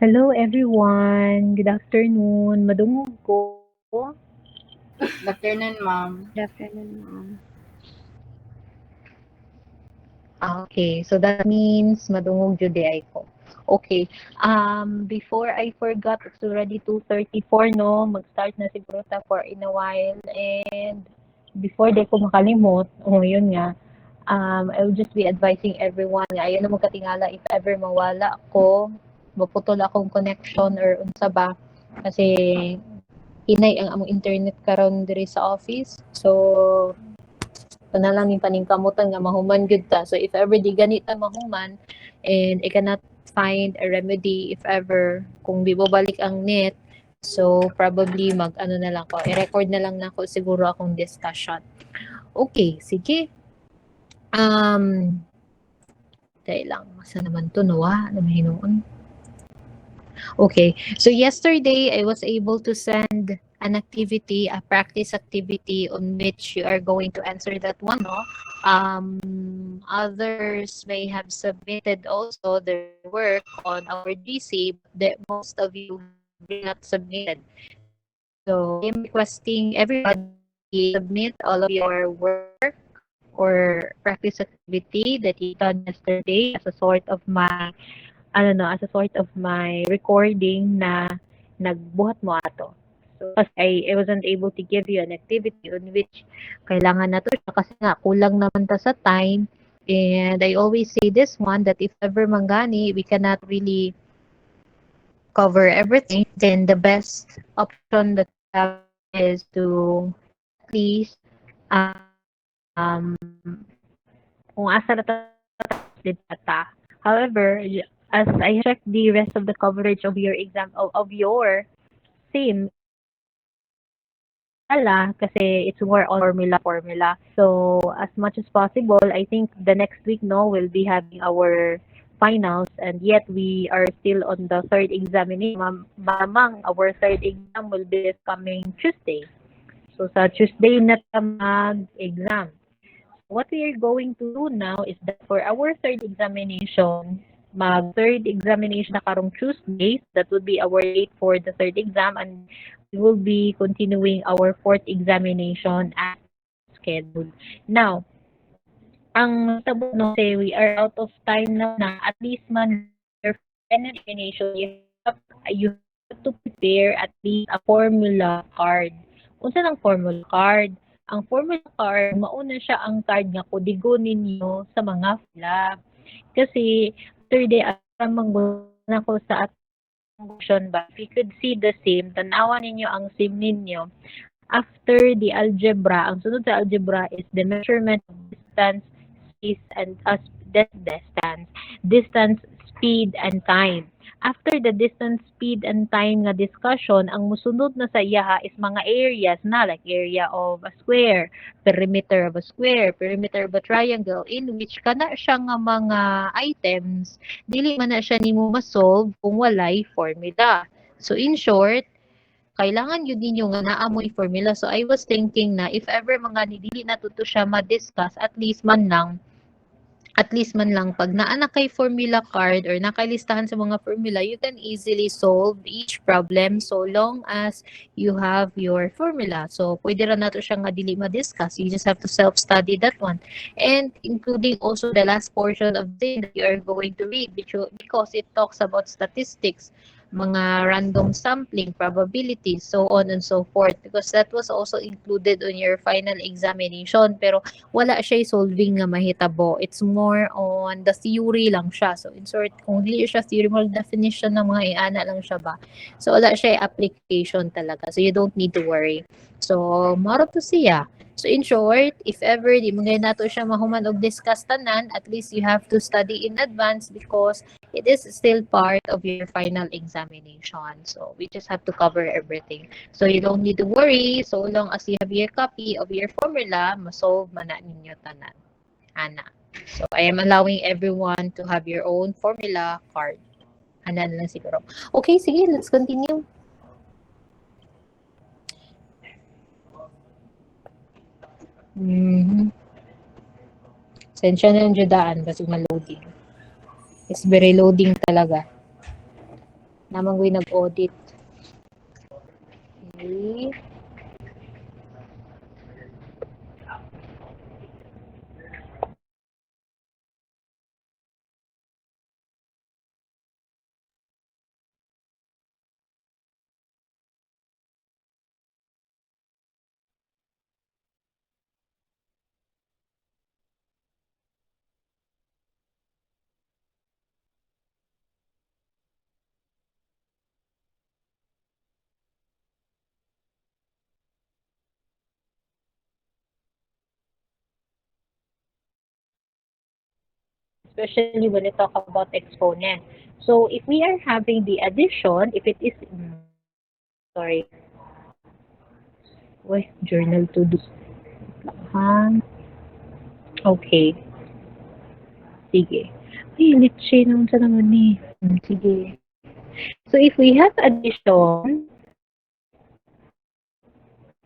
Hello everyone. Good afternoon. Madungog ko. Good afternoon, ma'am. Good afternoon, ma'am. Okay, so that means madungog jud ay ko. Okay. Before I forgot, it's already 2:34 no. Mag-start na siguro ta for in a while and before day ko makalimot, yun nga. I will just be advising everyone nga ayun na magkatingala if ever mawala ako, maputol akong connection or unsa ba kasi hinay ang among internet karon diri sa office. So na lang yung paningkamutan nga mahuman gyud ta. So if ever di ganita mahuman and I cannot find a remedy if ever kung di mo balik ang net, so probably mag ano na lang ko, i-record na lang nako siguro akong discussion. Okay, sige. Dahil lang, masa naman to, no? Na mahinuon. Okay, so yesterday I was able to send an activity, a practice activity on which you are going to answer that one, no? Others may have submitted also their work on our GC, but most of you have not submitted. So I'm requesting everybody submit all of your work or practice activity that you done yesterday as a sort of my as a sort of my recording na nagbuhat mo ato. So, kasi I wasn't able to give you an activity on which kailangan na to siya kasi nga kulang naman ta sa time. And I always say this one that if ever manggani, we cannot really cover everything, then the best option that we have is to at least um, kung asa na data. However, as I check the rest of the coverage of your exam of your same kasi it's more on formula. So as much as possible, I think the next week no we'll be having our finals and yet we are still on the third examination. Mamang our third exam will be this coming Tuesday. So sa Tuesday na ta mag-exam. What we are going to do now is that for our third examination, mag-third examination na karong Tuesday. That would be our date for the third exam and we will be continuing our fourth examination as scheduled. Now, ang tabo no say we are out of time now na at least man your final examination you have to prepare at least a formula card. Unsa ng formula card? Ang formula card mauna siya ang card nga kodigo ninyo sa mga fila. Kasi after day na ko sa function ba if you could see the same tanawan ninyo ang same ninyo after the algebra ang sunod sa algebra is the measurement of distance space and distance speed and time. After the distance, speed, and time nga discussion, ang musunod na sa iyaha is mga areas na like area of a square, perimeter of a square, perimeter of a triangle, in which kana siya nga mga items, dili man na siya nimo ma-solve kung walay formula. So in short, kailangan yun ninyo nga naamoy formula. So I was thinking na if ever mga dili natuto siya ma-discuss, at least man lang pag naa na kay formula card or nakalistahan sa mga formula, you can easily solve each problem so long as you have your formula. So, pwede ra nato siya nga dili ma-discuss. You just have to self-study that one. And including also the last portion of the thing that you are going to read because it talks about statistics, mga random sampling, probabilities, so on and so forth. Because that was also included on your final examination. Pero wala siya solving nga mahitabo. It's more on the theory lang siya. So, in short, kung hindi siya theory, more definition ng mga iana lang siya ba. So, wala siya application talaga. So, you don't need to worry. So, maro to siya. So, in short, if ever di mo nato siya mahuman og discuss tanan, at least you have to study in advance because it is still part of your final examination. So, we just have to cover everything. So, you don't need to worry so long as you have your copy of your formula, masolve man na ninyo tanan. Ana. So, I am allowing everyone to have your own formula card. Ana na lang siguro. Okay, sige, let's continue. Sensya na yung judaan kasi ma-loading. It's very loading talaga. Naman ko'y nag-audit. Okay. Especially when we talk about exponent. So if we are having the addition, if it is, sorry, wait, journal to do. Okay, sige. Ay, litche naman sa naman eh. Sige. So if we have addition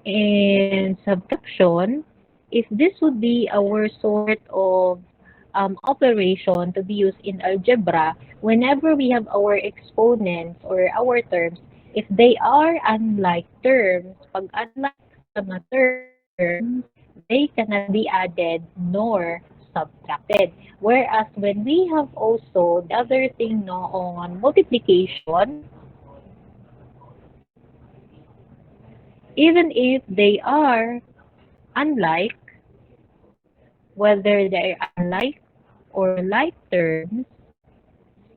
and subtraction, if this would be our sort of operation to be used in algebra, whenever we have our exponents or our terms, if they are unlike terms, pag unlike sa mga terms, they cannot be added nor subtracted. Whereas when we have also the other thing no, on multiplication, even if they are unlike, whether they are unlike or like terms,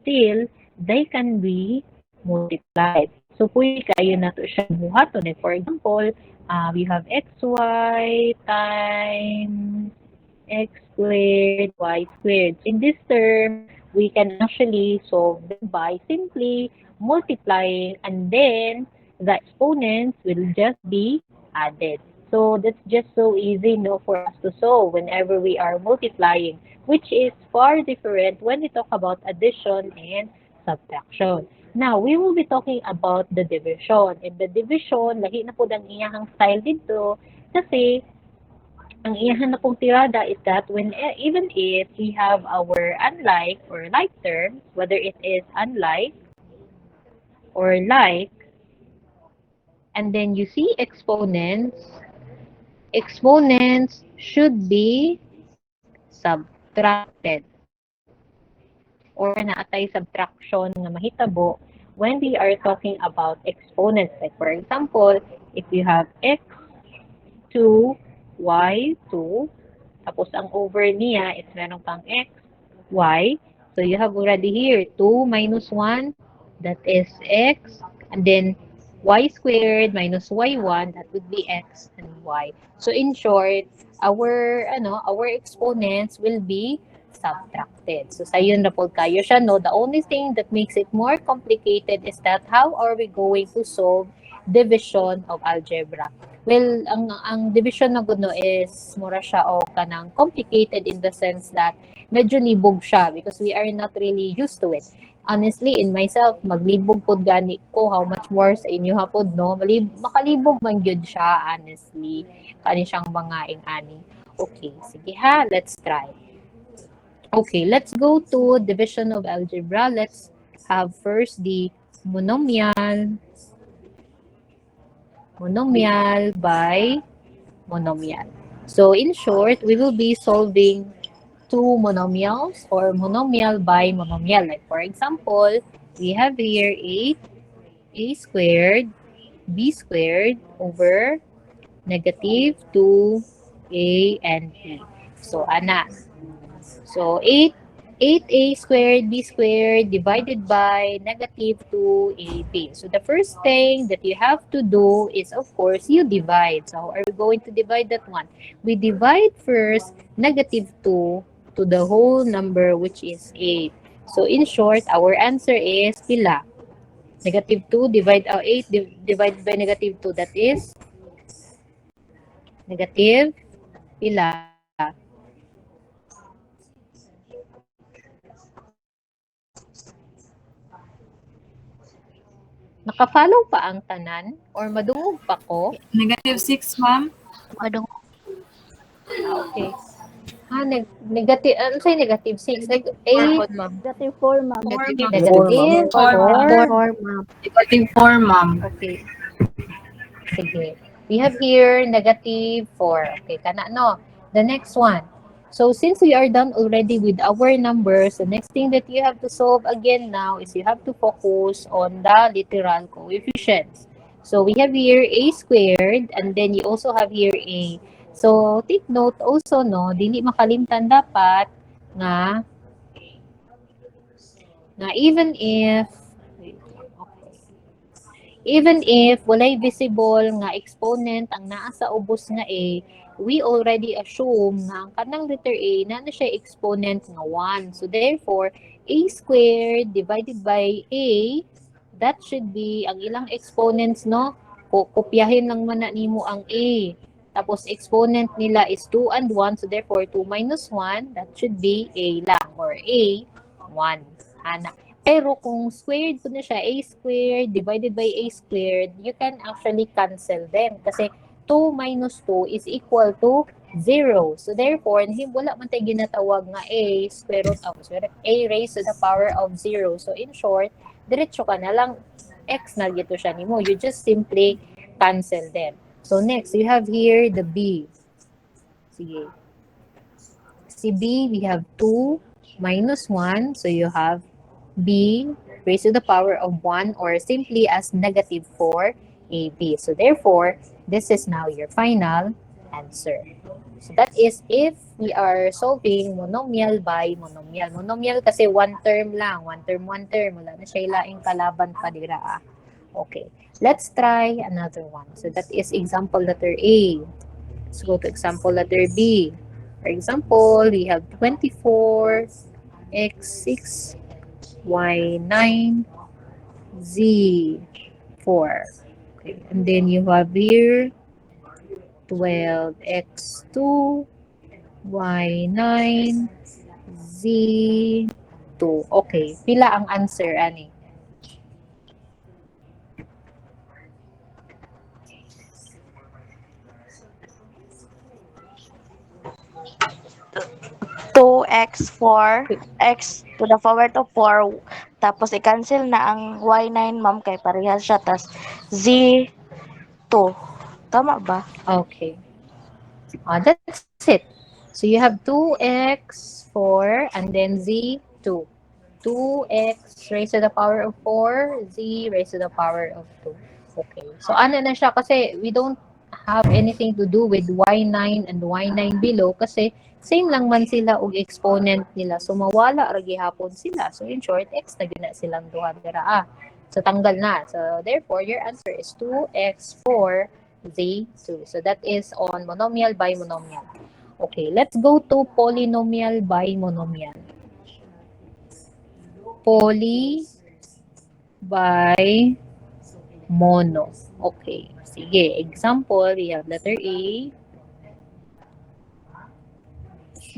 still, they can be multiplied. So, pwede kayo na to siya buhaton. For example, we have xy times x squared, y squared. In this term, we can actually solve them by simply multiplying, and then the exponents will just be added. So that's just so easy no, for us to solve whenever we are multiplying, which is far different when we talk about addition and subtraction. Now, we will be talking about the division. In the division, lahi na po ang iyahang style dito kasi ang iyahan na pong tirada is that when even if we have our unlike or like terms, whether it is unlike or like, and then you see exponents should be subtracted or naatay subtraction nga mahitabo when we are talking about exponents. Like for example, if you have x2, y2, tapos ang over niya is meron pang x, y. So you have already here 2 minus 1, that is x. And then y squared minus y1, that would be x and y. So in short, our exponents will be subtracted. So sa yun na po kayo siya, no? The only thing that makes it more complicated is that how are we going to solve division of algebra? Well, ang division na gud no is mura siya o kanang complicated in the sense that medyo libog siya because we are not really used to it. Honestly, in myself, maglibog pod gani ko, how much more sa inyo hapod, no? Makalibog man gyud siya, honestly. Kani siyang mga ing-ani. Okay, sige ha, let's try. Okay, let's go to division of algebra. Let's have first the monomial by monomial. So in short, we will be solving two monomials or monomial by monomial. Like for example, we have here 8a squared b squared over negative 2a and b. So ana. So 8a squared b squared divided by negative 2ab. So the first thing that you have to do is, of course, you divide. So how are we going to divide that one? We divide first negative 2 to the whole number, which is 8. So in short, our answer is pila. Negative 2 divided by negative 2, that is negative pila. Naka-follow pa ang tanan or madungog pa ko? Negative 6, ma'am. Madungog. Okay. Negative, ano sa'yo negative 6? Four pod, ma'am. Negative 4, ma'am. Four, ma'am. Negative Four, ma'am. 4. 4, ma'am. Negative 4, ma'am. Okay. Sige. We have here negative 4. Okay, kana no. The next one. So since we are done already with our numbers, the next thing that you have to solve again now is you have to focus on the literal coefficients. So we have here a squared and then you also have here a. So take note also no, dili makalimtan dapat nga even if walay visible nga exponent ang naa sa ubos nga A, we already assume nga ang kanang letter A na siya exponent nga 1. So therefore, A squared divided by A, that should be ang ilang exponents no. Kopyahin lang man na nimo ang A. Tapos exponent nila is 2 and 1. So therefore, 2 minus 1, that should be A lang or A 1. Ana. Pero kung squared po na siya, a squared divided by a squared, you can actually cancel them. Kasi 2 minus 2 is equal to 0. So therefore, wala man tayo ginatawag nga a square root of a raised to the power of 0. So in short, diretso ka na lang x na gito siya nimo. You just simply cancel them. So next, you have here the b. Sige. Si b, we have 2 minus 1. So you have b raised to the power of 1 or simply as negative 4ab. So therefore, this is now your final answer. So that is if we are solving monomial by monomial. Monomial kasi one term lang. One term. Wala na siya ilaing kalaban pa dira. Okay. Let's try another one. So that is example letter A. Let's go to example letter B. For example, we have 24 x6 y9 z4. Okay. And then you have here 12x2 y9 z2. Okay, pila ang answer ani? Two x 4, x to the power of 4, tapos i-cancel na ang y9, ma'am, kay parehas siya, tas z2. Tama ba? Okay. That's it. So you have 2x4 and then z2. 2x raised to the power of 4, z raised to the power of 2. Okay. So ano na siya kasi we don't have anything to do with y9 and y9 below kasi same lang man sila og exponent nila. So mawala ra gihapon sila. So in short, x na gyud na silang duha dira. So tanggal na. So therefore your answer is 2x4 z2. So that is on monomial by monomial. Okay, let's go to polynomial by monomial. Poly by mono. Okay, sige. Example, we have letter A.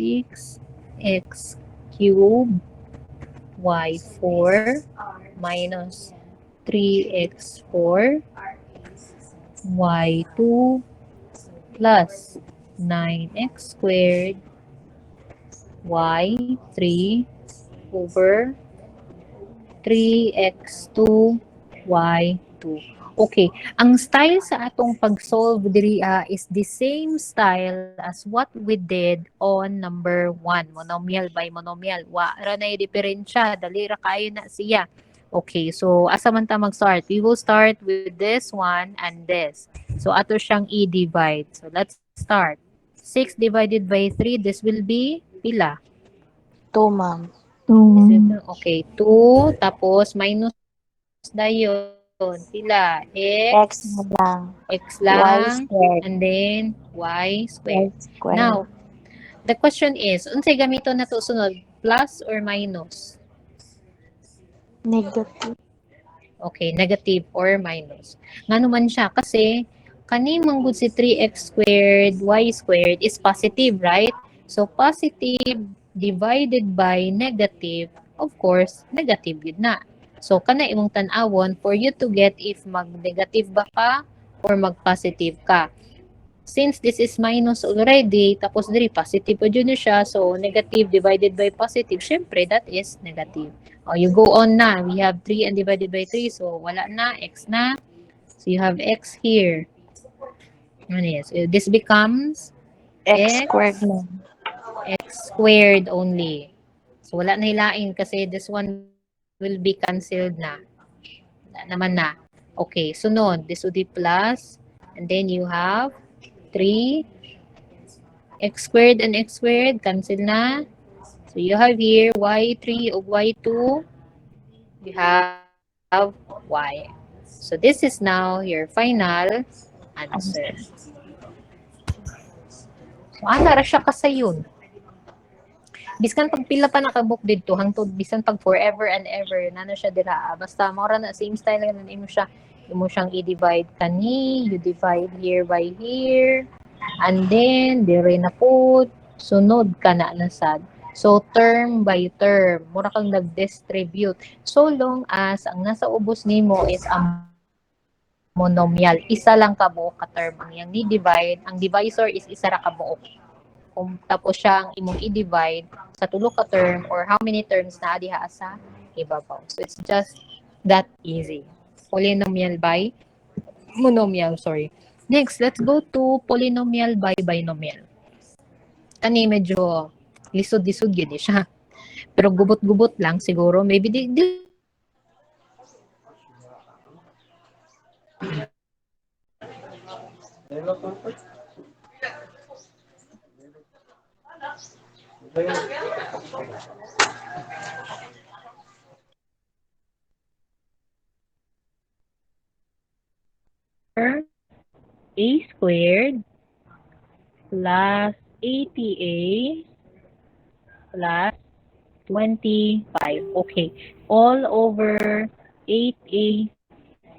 6x cubed y4 minus 3x4 y2 plus 9x squared y3 over 3x2 y2. Okay, ang style sa atong pag-solve diri is the same style as what we did on number 1, monomial by monomial. Wa ra na diferensya, dali ra kayo na siya. Okay, so asa man ta mag-start? We will start with this one and this. So ato siyang i-divide. So let's start. 6 divided by 3, this will be pila? 2, ma'am. Okay, 2 tapos minus dayon pila X na lang. x lang Y squared. and then y Y squared. squared. Now, the question is, unsay gamito na to sunod? Plus or minus? Negative. Okay, negative or minus. Ngano man siya kasi kani manggod si 3x squared y squared is positive, right? So positive divided by negative, of course, negative yun na. So kana imong tan-awon for you to get if mag-negative ba ka or mag-positive ka. since this is minus already, tapos diri positive po dyan siya, so negative divided by positive, syempre that is negative. You go on na. We have 3 and divided by 3, so wala na, x na. So you have x here. Ano yes, this becomes X squared x, ma'am. x squared only. So wala na hilain kasi this one will be cancelled na. Wala naman na. Okay, sunod, this would be plus, and then you have 3 x squared and x squared, cancel na. So you have here y3 of y2, you have y. So this is now your final answer. So ana ra siya kasayon. Biskan pag pila pa nakabook dito hangtod bisan pag forever and ever nano siya dira. Basta mao ra na same style nga imo siyang i-divide kani, you divide here by here, and then dire na put sunod ka na sad. So term by term, mura kang nag-distribute so long as ang nasa ubos nimo is a monomial. Isa lang ka buok ka term ang iyang ni-divide, ang divisor is isa ra ka buok. Kung tapos siya ang imong i-divide sa tulo ka term or how many terms na diha sa ibabaw. So it's just that easy. Polynomial by monomial, sorry. Next, let's go to polynomial by binomial. Kani medyo lisod-lisod gid siya. Pero gubot-gubot lang siguro. Maybe this one is easy. A squared plus 80a plus 25. Okay. All over 8a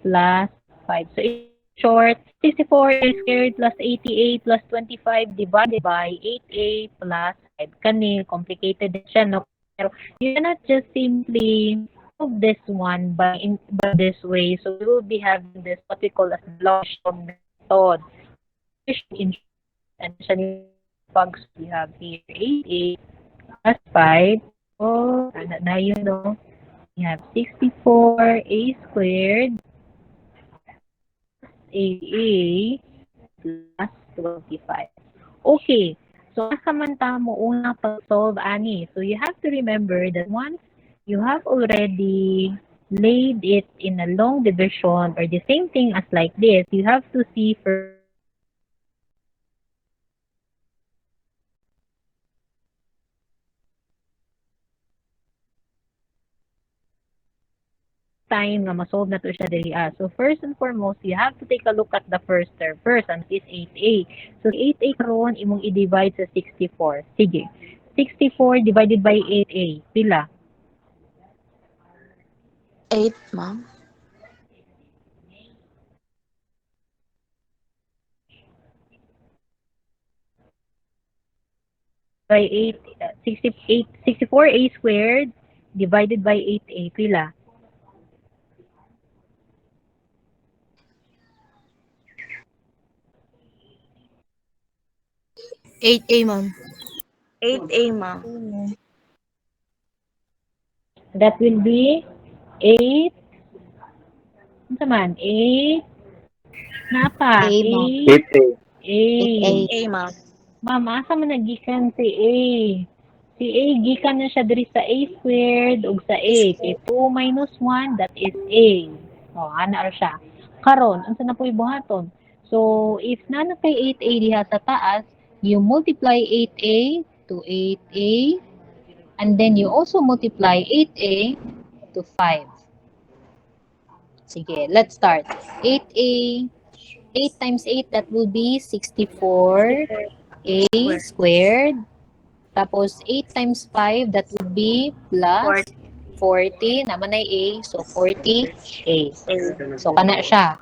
plus 5. So in short, 64a squared plus 80a plus 25 divided by 8a plus 5. Kani, complicated din siya, no? Pero you cannot just simply solve this one by this way. So we will be having this what we call as Blanchard method. In short, and siya ni pag we have here 8a plus 5. Oh, na yun, no? We have 64a squared AA plus 25. Okay. So, asa man ta mo una pag-solve ani. So, you have to remember that once you have already laid it in a long division or the same thing as like this, you have to see first time nga ma-solve na to siya diri. So first and foremost, you have to take a look at the first term first, and this is 8a. So 8a karon imong i-divide sa 64. Sige. 64 divided by 8a. Pila? 8 ma'am. By 8, 64a squared divided by 8a. Pila? 8A, ma'am. 8A ma'am. That will be 8. Ano naman? 8. Napa? A, ma'am. 8. 8A. 8. A ma'am. Ma'am, asa man nagikan si A? Si A, gikan na siya diri sa A squared ug sa A. Kay 2 minus 1, that is A. Ana ra siya. Karon, unsa na po ibuhaton? So, if nana kay 8A diha sa taas, you multiply 8A to 8A, and then you also multiply 8A to 5. Sige, let's start. 8A, 8 times 8, that will be 64. A squared. Tapos, 8 times 5, that would be plus 40. Naman ay A. So, 40A. So, kana siya.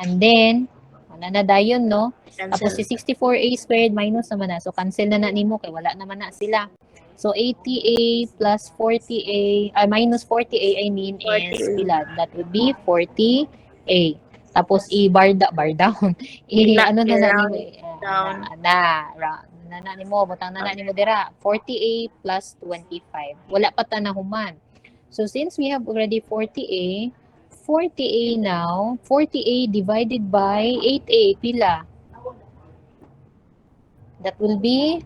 And then, wala na dayon, no? Tapos, si 64A squared minus naman na. So, cancel na nimo kay wala naman na sila. So, 80A plus 40A, minus 40A, I mean, is pila? That would be 40A. Tapos, bar down. Ano na nimo? Down. Nana nimo, butang nana nimo dira. 40A plus 25. Wala pa ta nahuman. So since we have already 40A, 40A now, 40A divided by 8A, pila? That will be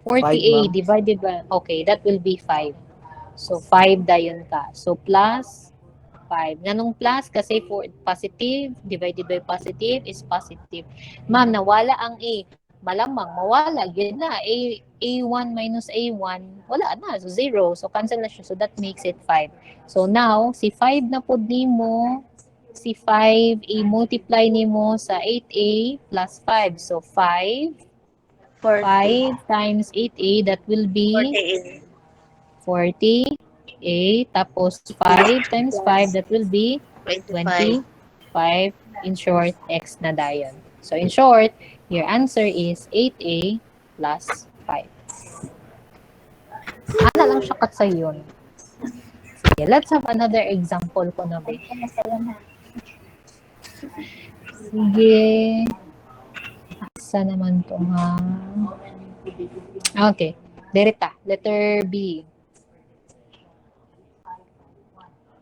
40A divided by, okay, that will be 5. So 5 dayon ka. So plus 5. Ganong plus kasi for positive divided by positive is positive. Ma'am, nawala ang A. Malamang mawala gyud na. A1 minus A1, wala na. So 0. So cancel na siya. So that makes it 5. So now, si 5 na pod nimo, si 5 i-multiply nimo sa 8A plus 5. So 5 40. times 8A, that will be 48. 40A, tapos 5 times 5, Plus that will be 25. 25. In short, x na dayon. So in short, your answer is 8A plus 5. Ana lang siya kat sa yun. Sige, let's have another example ko na ba. Sige. Asa naman to ha? Okay. Derita. Letter B.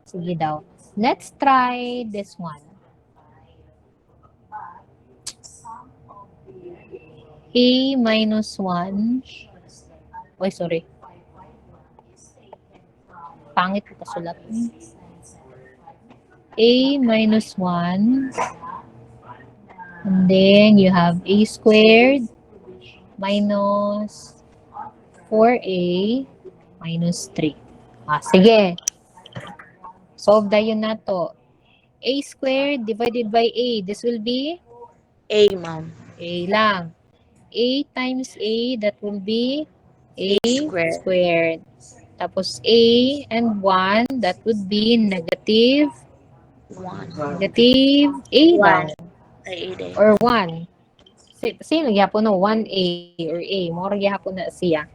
Sige daw. Let's try this one. A minus 1. Oy, sorry. Pangit ko kasulat. A minus 1. And then you have A squared minus 4A minus 3. Sige. Solve na yun na to. A squared divided by A. This will be A, ma'am. A lang. A times A, that will be A Square. squared. Tapos A and 1, that would be negative 1. A daw. 1. Ay, A din. Or 1. Sino gyapon no? 1A or A. More gyapon na siya.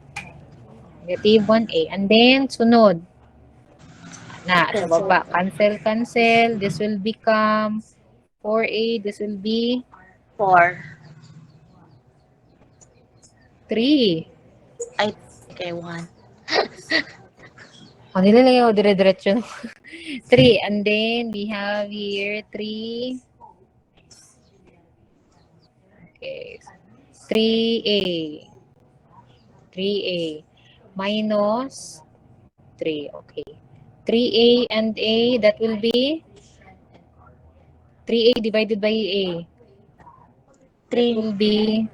Negative 1A. And then, sunod. Na, sa Cancel. baba. Cancel. This will become 4A. This will be 4. 3. Ay, okay, 1. Nilagay ko dire-diretso. 3. And then, we have here 3. Okay. 3A. 3A. Minus 3. Okay. 3A and A, that will be 3A divided by A. That 3. will be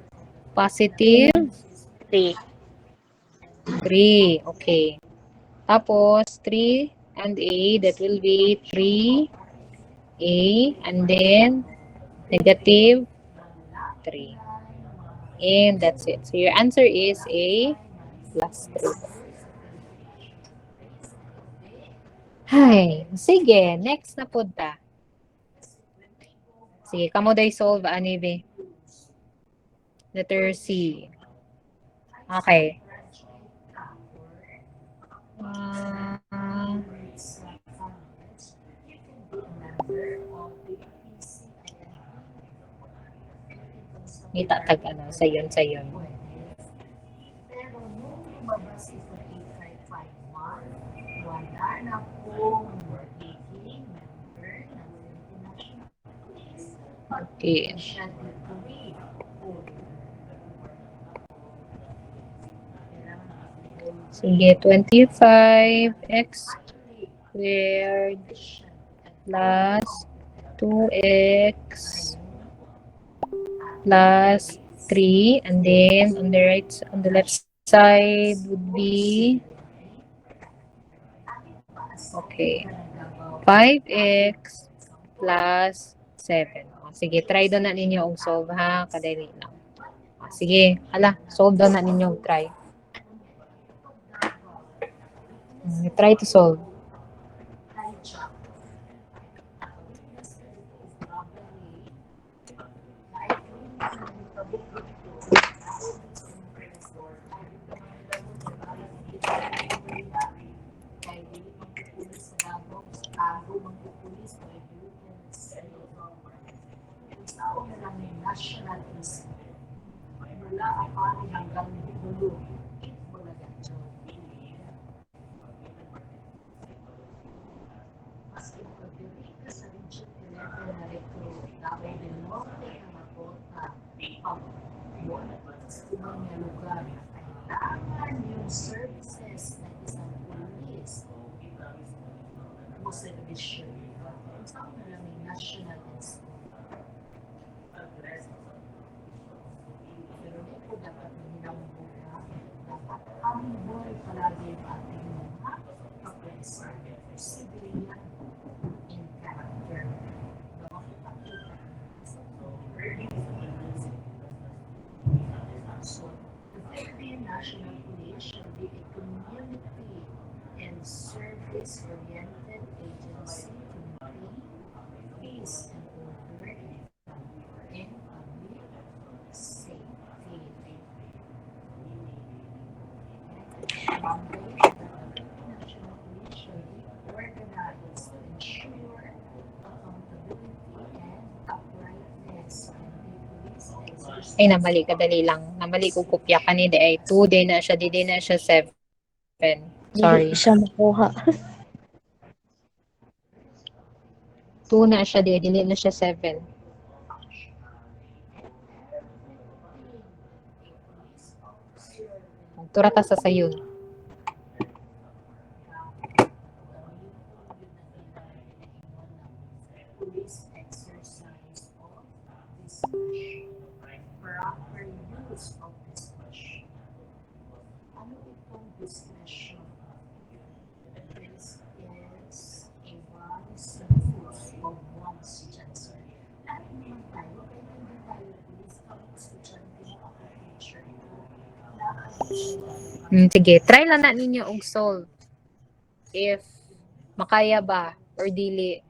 positive 3. 3. Okay. Tapos, 3 and A, that will be 3A, and then negative 3. And that's it. So, your answer is A plus 3. Hay, sige, next na po ta. Sige, kamo day solve, ani be? Letter C. Okay. Itatag ano, sayon. Okay. Sige, 25x squared plus 2x plus 3, and then on the left side would be okay, 5x plus 7. Sige, try doon na ninyo ang solve ha, kadali lang. Sige, solve doon na ninyo, try. Try to solve. Ay, namali ka, dali lang. Namali ko kopya kanina ay 2, di na siya, di na siya 7. Sorry. Dili siya makuha. 2 na siya, dili na siya 7. Turata sa sayon. Sige, try lang na ninyo og solve. If makaya ba or dili.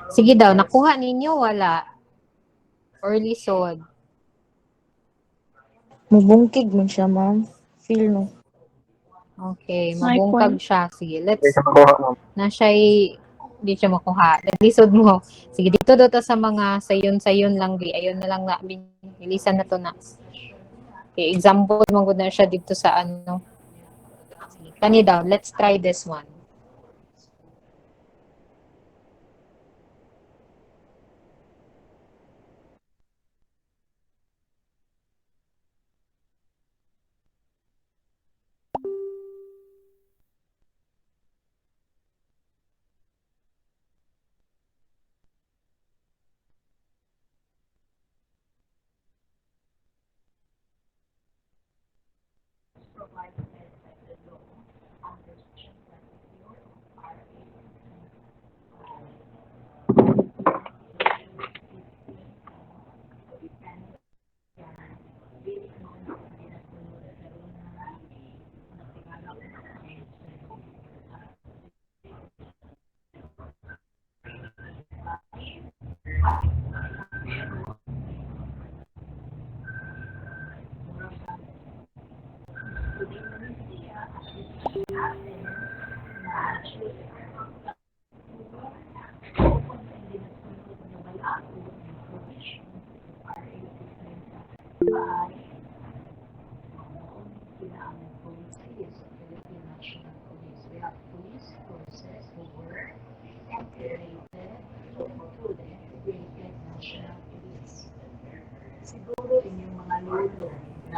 Sige daw, nakuha ninyo wala? Or lisod? Mubungkig man siya, ma'am. Feel no. Okay, mabungkag siya. Sige, let's na siya'y di siya makuha. Lisod mo. Sige, dito daw ta sa mga sayon-sayon lang di. Ayun na lang na. Ilisan na to na. Okay, example mo na siya dito sa ano. Sige, kani daw. Let's try this one.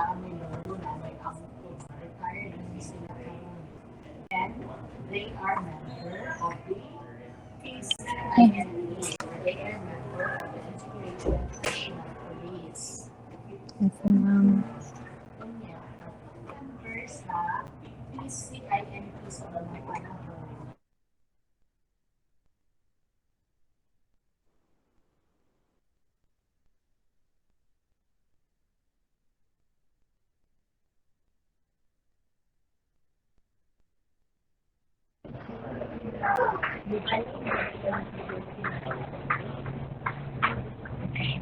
na may lolo na may angko. Retired na sila karon. And they are member of the PCINP. They are member of the Integration National Police. Kunya, member sa PCINP sa mga panahon.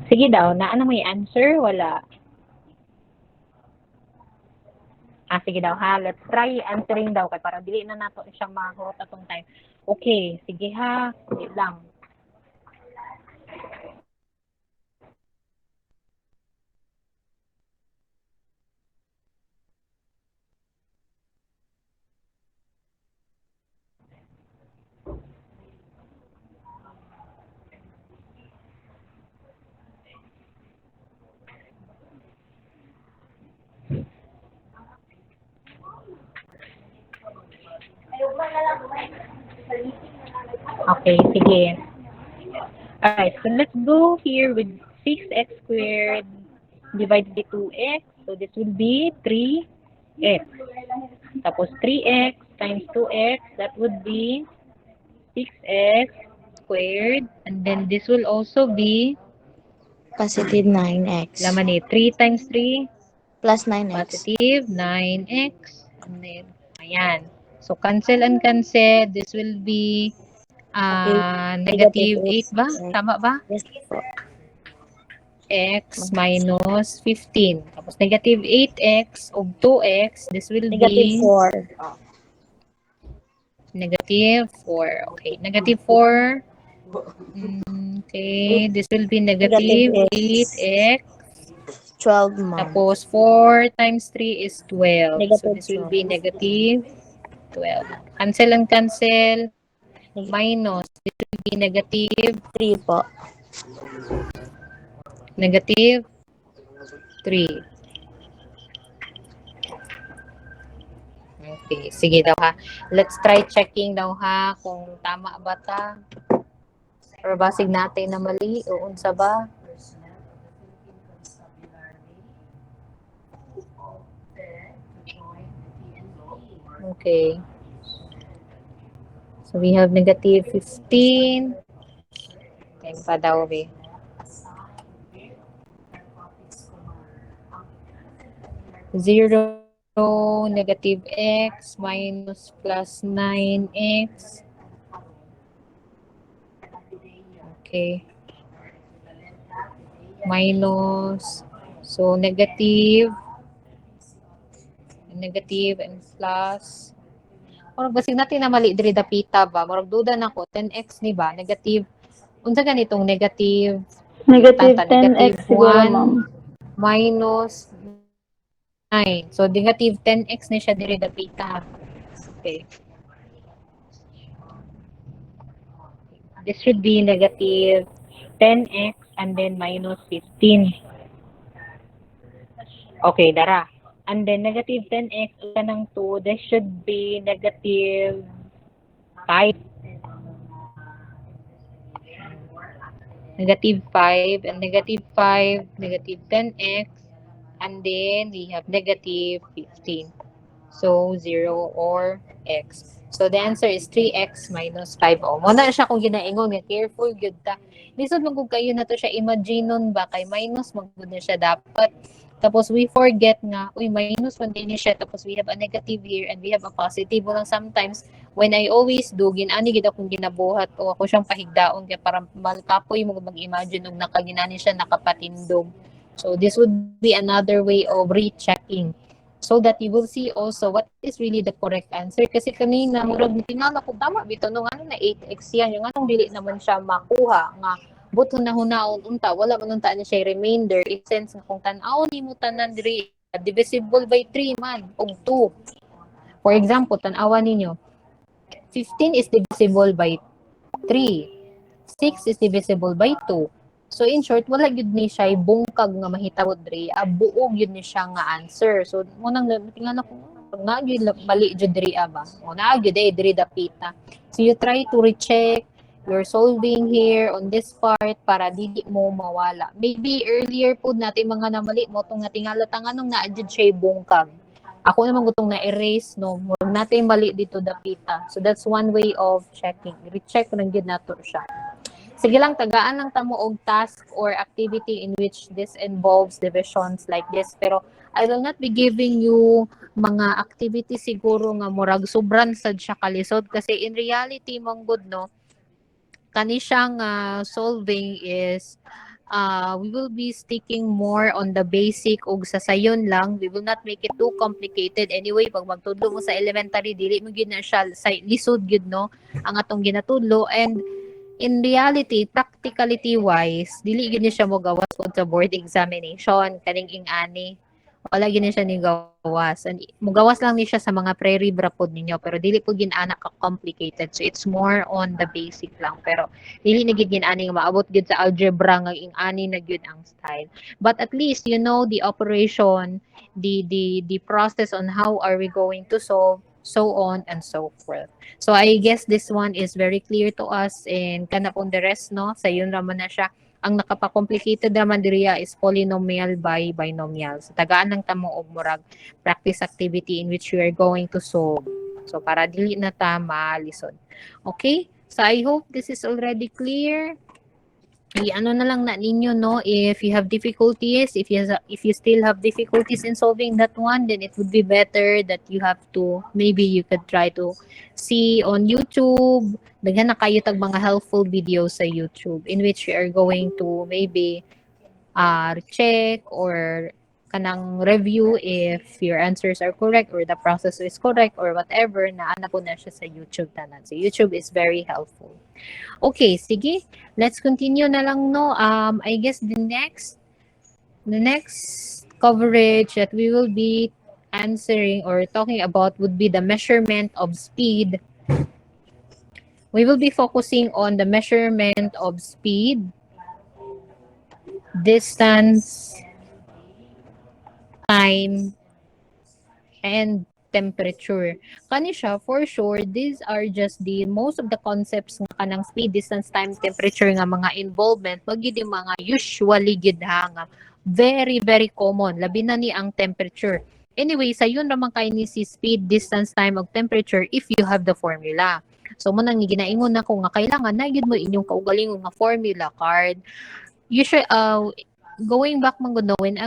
Sige daw, ano may answer? Wala. Sige daw ha. Let's try answering daw kay para dili na nato siyang mahurot atong time. Okay, sige ha. Wait lang. Okay, sige. Alright, so let's go here with 6x squared divided by 2x. So this will be 3x. Tapos 3x times 2x, that would be 6x squared. And then this will also be, Positive 9x. laman 3 times 3, Plus 9x. positive 9x. And then, ayan. So cancel and cancel. This will be negative 8 ba? Tama ba? Yes po. X minus 15. Tapos negative 8x of 2x, this will Negative be 4. negative 4. Okay, negative 4. Okay, this will be negative Negative 8x. 12, ma'am. Tapos 4 times 3 is 12. So Negative this will be negative 12. Cancel and cancel. Minus, this will be negative 3 po. negative 3. Okay, sige daw ha. Let's try checking daw ha kung tama ba ta. Or basig natin na mali o unsa ba? Okay. So we have negative 15. Kaya pa daw be. 0, negative x minus plus 9x. Okay. Minus. So negative and plus. Murag basig natin na mali diri dapita ba? Murag duda nako 10x ni ba? Negative. Unsa ganitong negative? Negative Tanta, 10x siguro, ma'am. minus 9. So, negative 10x na siya diri dapita. Okay. This should be negative 10x and then minus 15. Okay, dara. And then negative 10x kanang 2, this should be negative 5. Negative 5 and negative 5, negative 10x, and then we have negative 15. So, 0 or x. So, the answer is 3x minus 5. O, muna siya kung ginaingon nga, careful, good ta. Lisod magug kayo na to siya, imagine nun ba, kay minus magud na siya dapat. Tapos, we forget nga, minus 1 din siya, tapos we have a negative here, and we have a positive. Lang sometimes, when I always do, ginani gid akong ginabuhat, o ako siyang pahigdaon, kaya para malkapoy mo mag-imagine, og nakaginani siya, nakapatindog. So, this would be another way of rechecking. So that you will see also what is really the correct answer. Kasi kanina, murag tinala ko, tama bito, nung ano na 8x yan, yung anong dili naman siya makuha, nga, buto na hunaon unta, wala man unta na siya remainder, in sense na kung tan-awon ni mo tanan diri, divisible by 3 man, og 2. For example, tan-awan ninyo, 15 is divisible by 3, 6 is divisible by 2, So in short, wala gyud ni siya bungkag nga mahitabo diri, buog gyud ni siya nga answer. So munang tingala ko pag naa gyud mali gyud diri ba. O naa gyud diri dapita. So you try to recheck your solving here on this part para dili mo mawala. Maybe earlier po natin mga namali mo tong nga tingala tanganong naa gyud siya bungkag. Ako naman gutong na-erase, no? Huwag natin mali dito dapita. So that's one way of checking. Recheck lang gyud nato siya. Sige lang, tagaan lang tamo og task or activity in which this involves divisions like this. Pero I will not be giving you mga activity siguro nga murag sobran sad siya kalisod kasi in reality mong good no kani siyang solving is we will be sticking more on the basic ug sa sayon lang. We will not make it too complicated. Anyway, pag magtudlo mo sa elementary, dili mo gyud na siya sa lisod gyud no ang atong ginatudlo. And in reality, practicality wise, dili gyud ni siya mo gawas pod sa board examination kaning ing-ani. Wala gyud ni siya ni gawas. And mugawas lang ni siya sa mga pre-ribra pod ninyo pero dili po gin-ana ka complicated. So it's more on the basic lang pero dili na gyud gin-ani nga maabot gyud sa algebra nga ing-ani na gyud ang style. But at least you know the operation, the process on how are we going to solve, so on and so forth. So I guess this one is very clear to us and kana pong the rest no sa yun raman na siya. Ang nakapa-complicated naman diriya is polynomial by binomial. So tagaan lang tamo og murag practice activity in which you are going to solve. So para dili na ta malisod. Okay? So I hope this is already clear. I-ano na lang na ninyo no if you have difficulties, if you still have difficulties in solving that one, then it would be better that you have to maybe you could try to see on YouTube. Daghan na kayo tag mga helpful videos sa YouTube in which you are going to maybe check or kanang review if your answers are correct or the process is correct or whatever na ana po na siya sa YouTube tanan. So YouTube is very helpful. Okay, sige. Let's continue na lang no. I guess the next coverage that we will be answering or talking about would be the measurement of speed. We will be focusing on the measurement of speed, distance, time, and temperature. Kani siya, for sure, these are just the most of the concepts nga kanang speed, distance, time, temperature nga mga involvement, wag gyud yung mga usually gid nga very very common labi na ni ang temperature. Anyway, sa yun raman kay ni si speed, distance, time ug temperature if you have the formula. So mo nang ginaingon nako nga kailangan na gyud mo inyong kaugalingon nga formula card. You should going back man gud when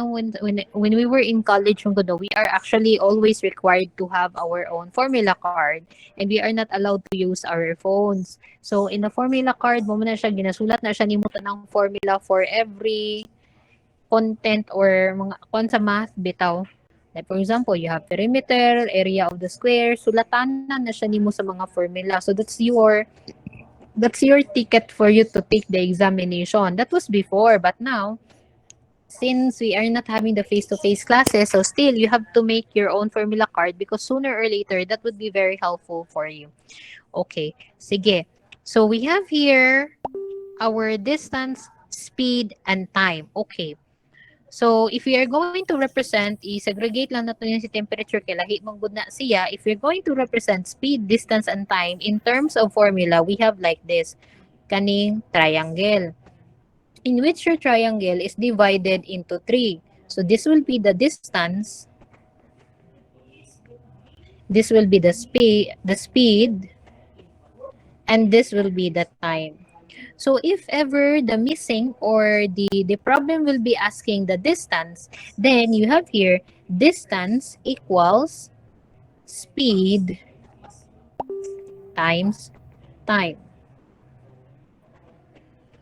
we were in college man gud we are actually always required to have our own formula card and we are not allowed to use our phones. So in the formula card mo na siya ginasulat na siya nimo tanang formula for every content or mga kon sa math bitaw. Like for example, you have perimeter, area of the square, sulatanan na siya nimo sa mga formula. So that's your ticket for you to take the examination. That was before, but now since we are not having the face-to-face classes, so still you have to make your own formula card because sooner or later that would be very helpful for you. Okay, sige. So we have here our distance, speed, and time. Okay. So if we are going to represent, i-segregate lang natin yung si temperature kay lahi mong good na siya. If we're going to represent speed, distance, and time in terms of formula, we have like this. Kaning triangle, in which your triangle is divided into 3. So this will be the distance, this will be the speed, and this will be the time. So if ever the missing or the problem will be asking the distance, then you have here distance equals speed times time.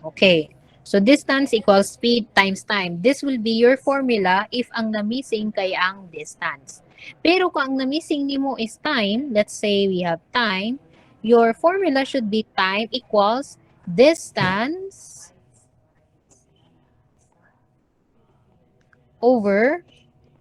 Okay. So distance equals speed times time. This will be your formula if ang na-missing kay ang distance. Pero kung ang na-missing nimo is time, let's say we have time, your formula should be time equals distance over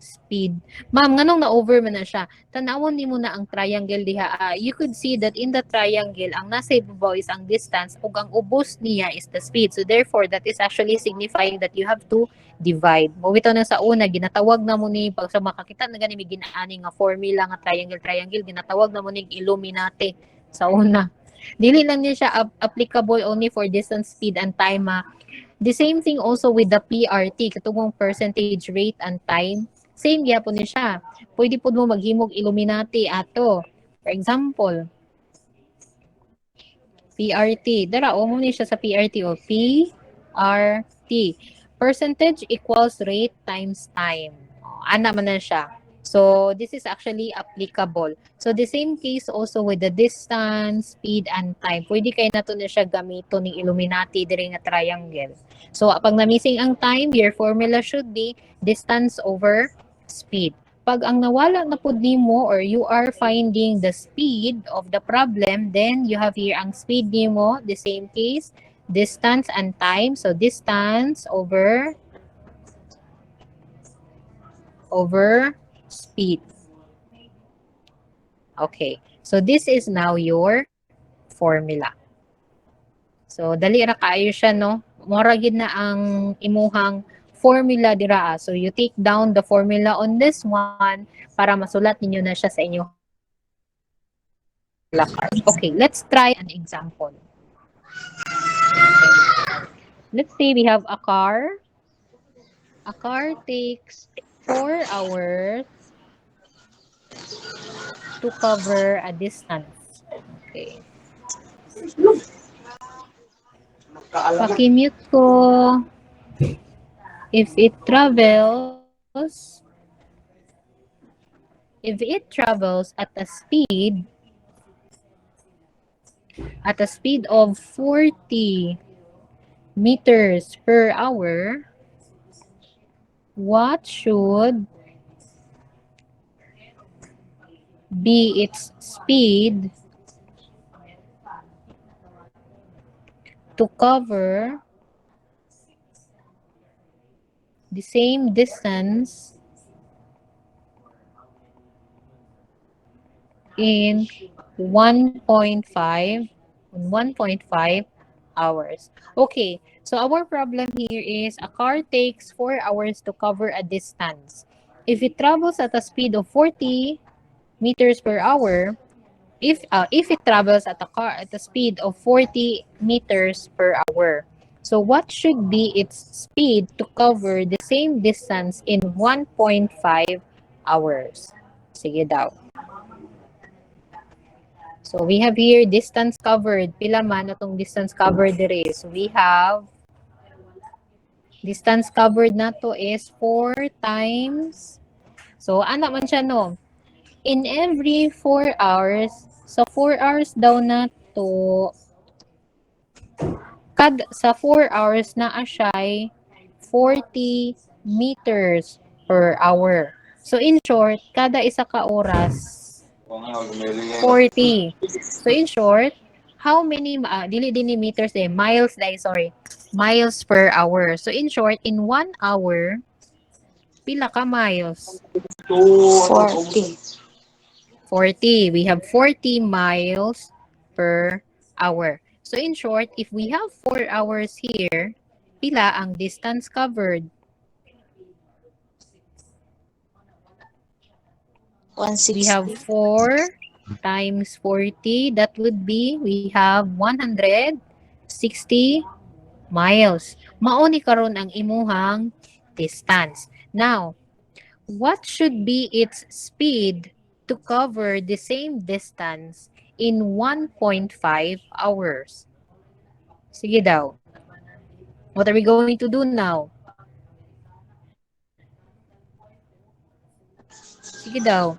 speed. Ma'am, nganong na-over man na siya. Tanawon nimo na ang triangle diha. You could see that in the triangle, ang nasa ibabaw is ang distance ug ang ubos niya is the speed. So therefore, that is actually signifying that you have to divide. Mawito na sa una, ginatawag na mo ni, pag sa makakita na gani may ginaani nga formula nga triangle, ginatawag na mo ni Illuminati sa una. Dili lang niya siya applicable only for distance, speed, and time. The same thing also with the PRT, katugong percentage rate and time. Same gyapon ni siya. Pwede po mo maghimog Illuminati ato. For example, PRT. Dara, mo ni siya sa PRT o PRT. Percentage equals rate times time. Ana man na siya. So, this is actually applicable. So, the same case also with the distance, speed, and time. Pwede kayo na to na siya gamito ng Illuminati diri nga triangle. So, pag na-missing ang time, your formula should be distance over speed. Pag ang nawala na po nimo or you are finding the speed of the problem, then you have here ang speed nimo, the same case, distance and time. So, distance over speed. Okay. So, this is now your formula. So, dali ra kaayo siya, no? Mora gid na ang imuhang formula dira. So, you take down the formula on this one para masulat ninyo na siya sa inyong card. Okay, let's try an example. Let's say we have a car. A car takes 4 hours to cover a distance. Okay. Pakimute ko. If it travels at a speed of 40 meters per hour, what should be its speed to cover the same distance in 1.5 hours. Okay, so our problem here is a car takes 4 hours to cover a distance. If it travels at a speed of 40 meters per hour, if it travels at a speed of 40 meters per hour, so what should be its speed to cover the same distance in 1.5 hours? Sige daw. So we have here distance covered. Pila man atong distance covered dire. So we have distance covered nato is 4 times. So ana man siya no. In every 4 hours, so 4 hours daw na to, sa 4 hours na asya 40 meters per hour. So in short, kada isa ka oras, 40. So in short, how many, dili din ni meters miles sorry, miles per hour. So in short, in 1 hour, pila ka miles? 40. 40. We have 40 miles per hour. So in short, if we have 4 hours here, pila ang distance covered? 160. We have 4 times 40. That would be, we have 160 miles. Mauni karon ang imuhang distance. Now, what should be its speed to cover the same distance in 1.5 hours? Sige daw. What are we going to do now? Sige daw.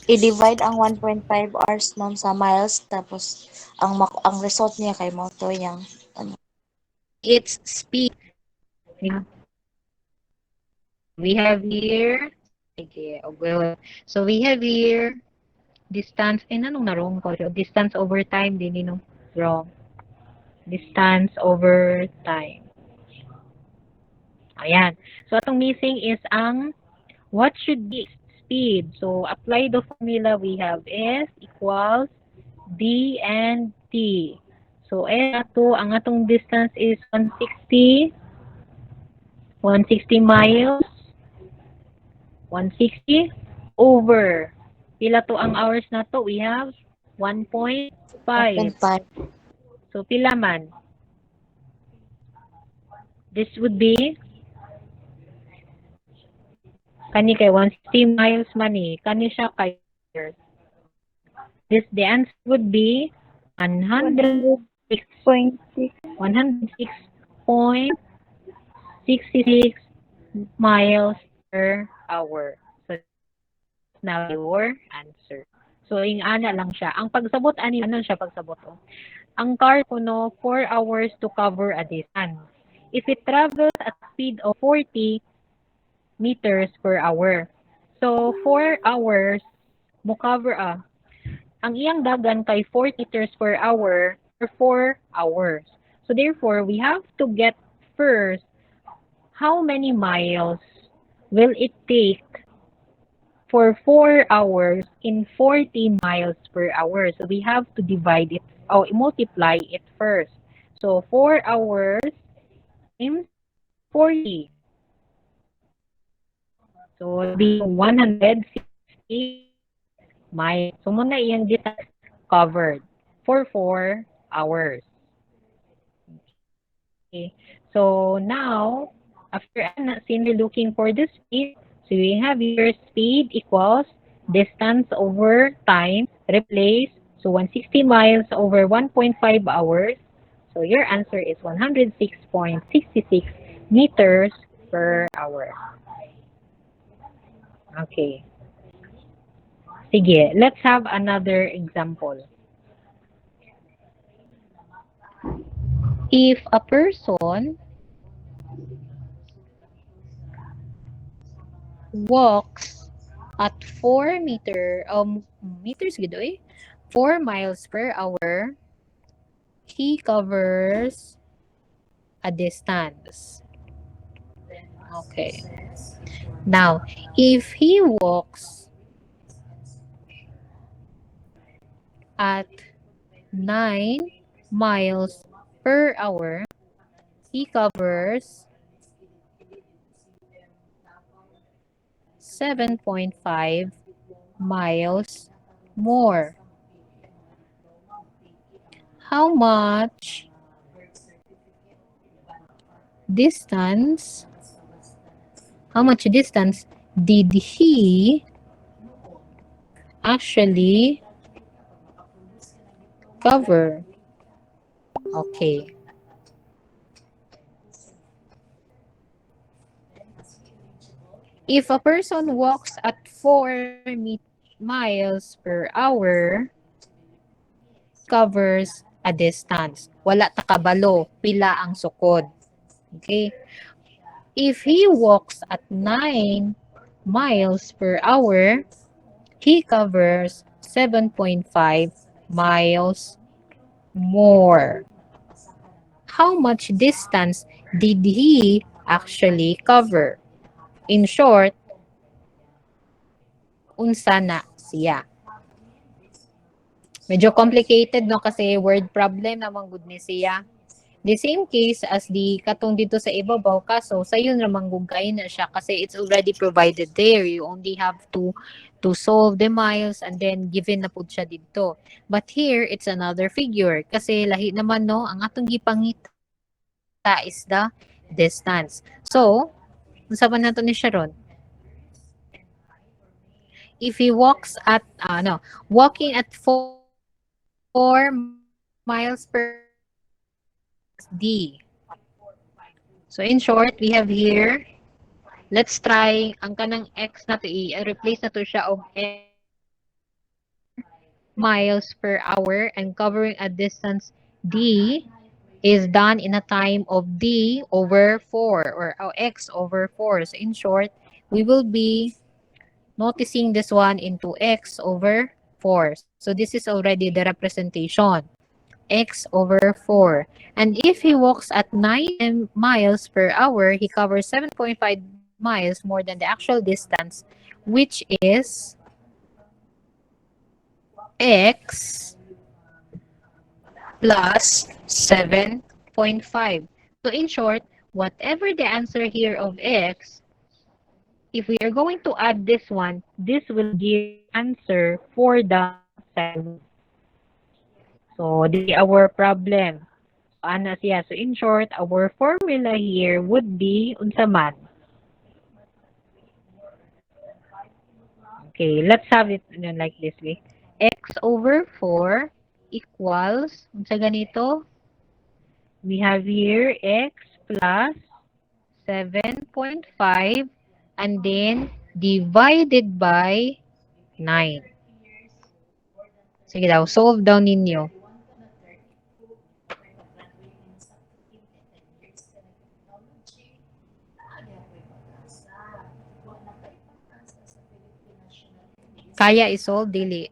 I-divide ang 1.5 hours ma'am sa miles tapos ang result niya kay mo to yang ano. Its speed. We have here, okay, well, so we have here distance, anong na-wrong ko? Distance over time, din no? Wrong. Distance over time. Ayan. So, atong missing is ang What should be speed? So apply the formula we have S equals D and T. So S ato, ang atong distance is 160 miles, 160 over. Pila to ang hours na to? We have 1.5. 1.5. So pila man? This would be kani kay 160 miles man eh. Kani siya kay this the answer would be 106 106.66 miles per hour. So now your answer. So ing ana lang siya. Ang pagsabot ani ano siya pagsabot oh. Ang car kuno 4 hours to cover a distance. If it travels at a speed of 40 meters per hour. So 4 hours mo cover ang iyang dagan kay 40 meters per hour for 4 hours. So therefore, we have to get first how many miles will it take for 4 hours in 40 miles per hour. So we have to divide it or multiply it first. So 4 hours times 40. So it'll be 160 miles. So muna iyang distance covered for 4 hours. Okay. So now, after since we're looking for the speed, so we have here speed equals distance over time, replace, so 160 miles over 1.5 hours. So your answer is 106.66 meters per hour. Okay. Sige, let's have another example. If a person walks at 4 meters gid 4 miles per hour, he covers a distance. Okay. Now, if he walks at 9 miles per hour, he covers 7.5 miles more. How much distance did he actually cover? Okay. If a person walks at 4 miles per hour, covers a distance. Wala takabalo, pila ang sukod. Okay? If he walks at 9 miles per hour, he covers 7.5 miles more. How much distance did he actually cover? In short, unsa na siya? Medyo complicated no kasi word problem namang good ni siya. The same case as the katong dito sa ibabaw kaso sayon ra manggugay na siya kasi it's already provided there. You only have to solve the miles and then given na pud siya dito. But here it's another figure kasi lahi naman no ang atong gipangita is the distance. So, unsa man nato ni Sharon? If he walks at walking at 4 miles per D. So in short, we have here, let's try ang kanang x na to i-replace na to siya of miles per hour and covering a distance D is done in a time of D over 4 or x over 4. So in short, we will be noticing this one into x over 4. So this is already the representation. X over 4. And if he walks at 9 miles per hour, he covers 7.5 miles more than the actual distance, which is x plus 7.5. So in short, whatever the answer here of x, if we are going to add this one, this will give the answer for the outside. So, dili our problem. So, ano siya? So, in short, our formula here would be, unsa man? Okay, let's have it like this way. X over 4 equals, unsa ganito? We have here x plus 7.5 and then divided by 9. Sige daw, solve daw ninyo. Kaya i-solve, dili.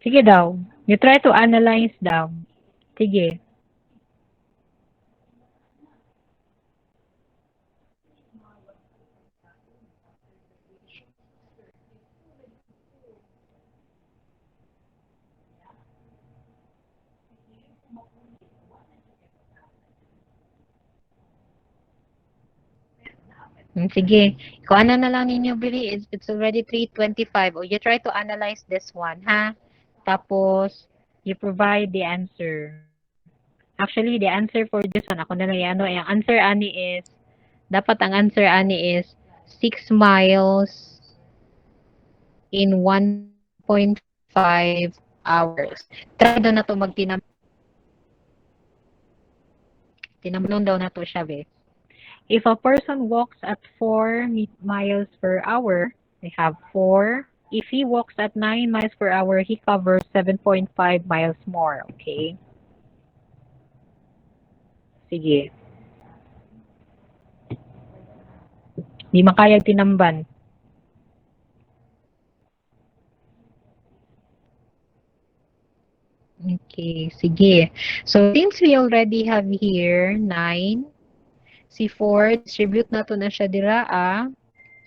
Sige daw. You try to analyze daw. Sige. Sige. Kung ano na lang ninyo, Billy, it's already 3:25. O you try to analyze this one, ha? Tapos, you provide the answer. Actually, the answer for this one, ako na lang yung ano, yung answer ani is, dapat ang answer ani is 6 miles in 1.5 hours. Try daw na to tinamnon daw na to siya, be. If a person walks at 4 miles per hour, they have 4. If he walks at 9 miles per hour, he covers 7.5 miles more. Okay? Sige. Di makayag tinamban. Okay, sige. So, since we already have here 9, si 4, distribute na to na siya dira,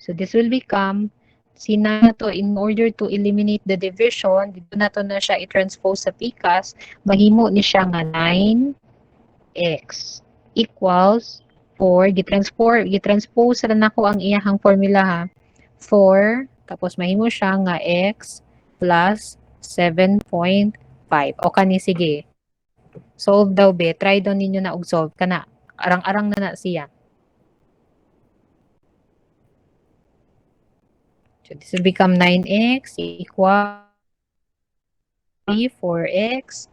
So, this will become, si 9 na to, in order to eliminate the division, dito na to na siya i-transpose sa PICAS, mahimo ni siya nga 9x equals 4, gitranspose na nako ang iyahang formula, ha. 4, tapos mahimo siya nga x plus 7.5. O kani, sige. Solve daw, be. Try daw ninyo na og solve kana. Arang-arang na siya. So, this will become 9x equal 4x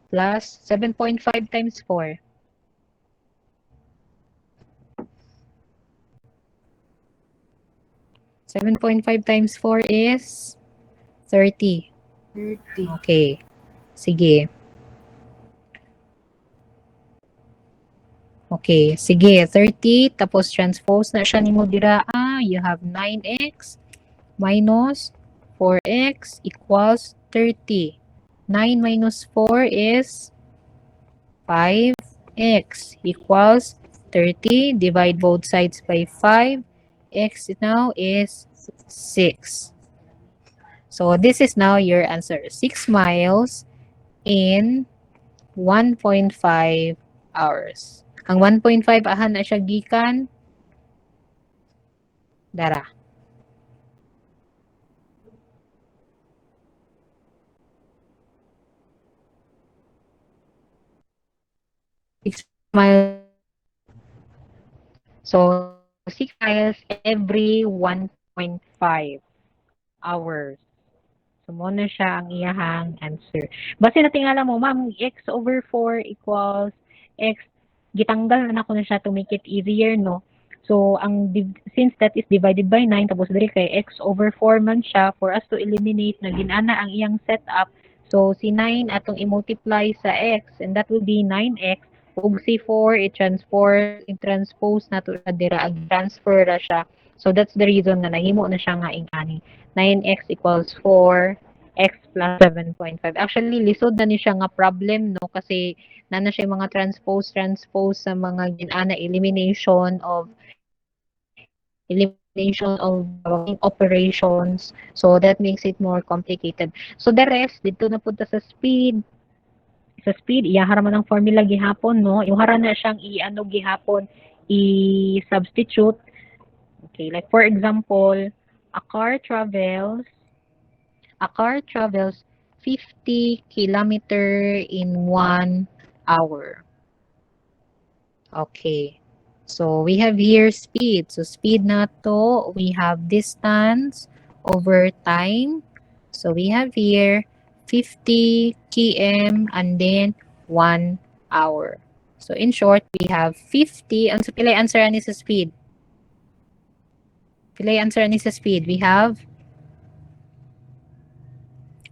plus 7.5 times 4. 7.5 times 4 is 30. 30. Okay. Sige. Okay. Sige. 30. Tapos transpose na siya nimo dira. You have 9x minus 4x equals 30. 9 minus 4 is 5x equals 30. Divide both sides by 5. X now is 6. So, this is now your answer. 6 miles in 1.5 hours. Ang 1.5 ahan na siya gikan. Dara. 6 miles. So, 6 miles every 1.5 hours. So, mo na siya ang iyahang answer. Base na tingala mo, ma'am, x over 4 equals x gitanggal na ako na siya to make it easier, no? So, since that is divided by 9, tapos diri kay x over 4 man siya, for us to eliminate na ginana ang iyang setup. So, si 9 atong i-multiply sa x, and that will be 9x. Ug si 4, i-transpose na to siya dira, transfer na siya. So, that's the reason na nahimo na siya nga ingani. 9x equals 4, x plus 7.5. Actually, lisod na ni siya nga problem, no? Kasi na siya mga transpose sa mga ginana elimination of operations. So that makes it more complicated. So the rest dito na punta sa speed. Sa speed, iyahara man ang formula gihapon, no? Iyahara na siyang i-ano gihapon, i-substitute. Okay, like for example, a car travels 50 kilometer in 1 hour. Okay. So, we have here speed. So, speed na to, we have distance over time. So, we have here 50 km and then 1 hour. So, in short, we have 50. Ang pilay answer ani sa speed? Pilay answer ani sa speed? We have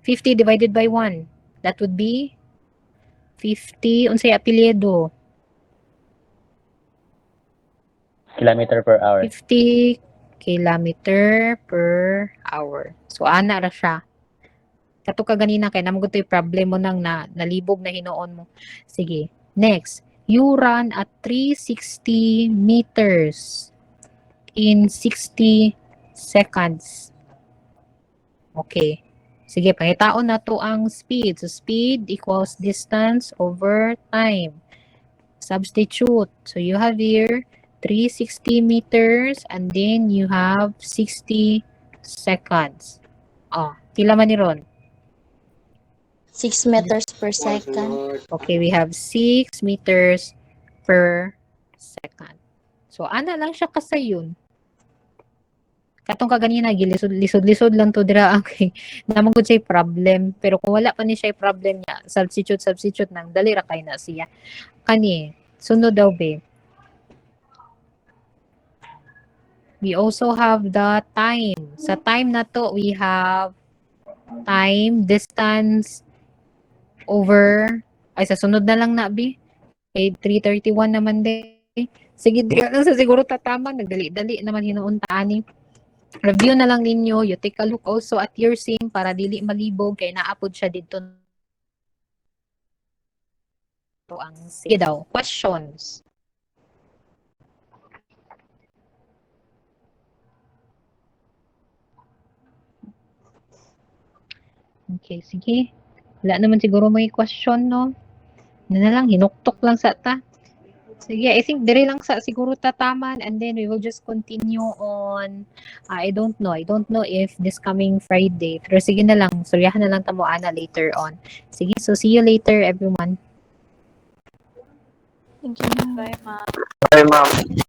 50 divided by 1. That would be 50. Unsay apelyido? Kilometer per hour. 50 kilometer per hour. So, ana ra siya. Kato ka ganina kay namang gutoy problem mo nang nalibog na hinuon mo. Sige. Next. You run at 360 meters in 60 seconds. Okay. Sige, pangitaon na to ang speed. So, speed equals distance over time. Substitute. So, you have here 360 meters and then you have 60 seconds. Oh, pila man ni ron? 6 meters per second. Okay, we have 6 meters per second. So, ana lang siya kasayon. Katong kaganina, lisod-lisod lang to dira. Okay. Namang gud siya problem. Pero kung wala pa ni siya problem niya, substitute nang dali ra kay na siya. Kani, sunod daw be. We also have the time. Sa time na to, we have time, distance, over, ay sa sunod na lang na, bi. Okay, 331 naman din. Sige, di lang sa siguro tatama. Nagdali-dali naman hinuuntaan ni. Review na lang ninyo. You take a look also at your sim para dili malibog kay naapod siya dito. Ito ang sige daw. Questions. Okay, sige. Wala naman siguro may question, no? Na lang, hinuktok lang sa ta. Sige, I think dire lang sa siguro tataman and then we will just continue on, I don't know if this coming Friday. Pero sige na lang, suryahan na lang tamo ana later on. Sige, so see you later everyone. Thank you. Bye, ma'am. Bye, ma'am.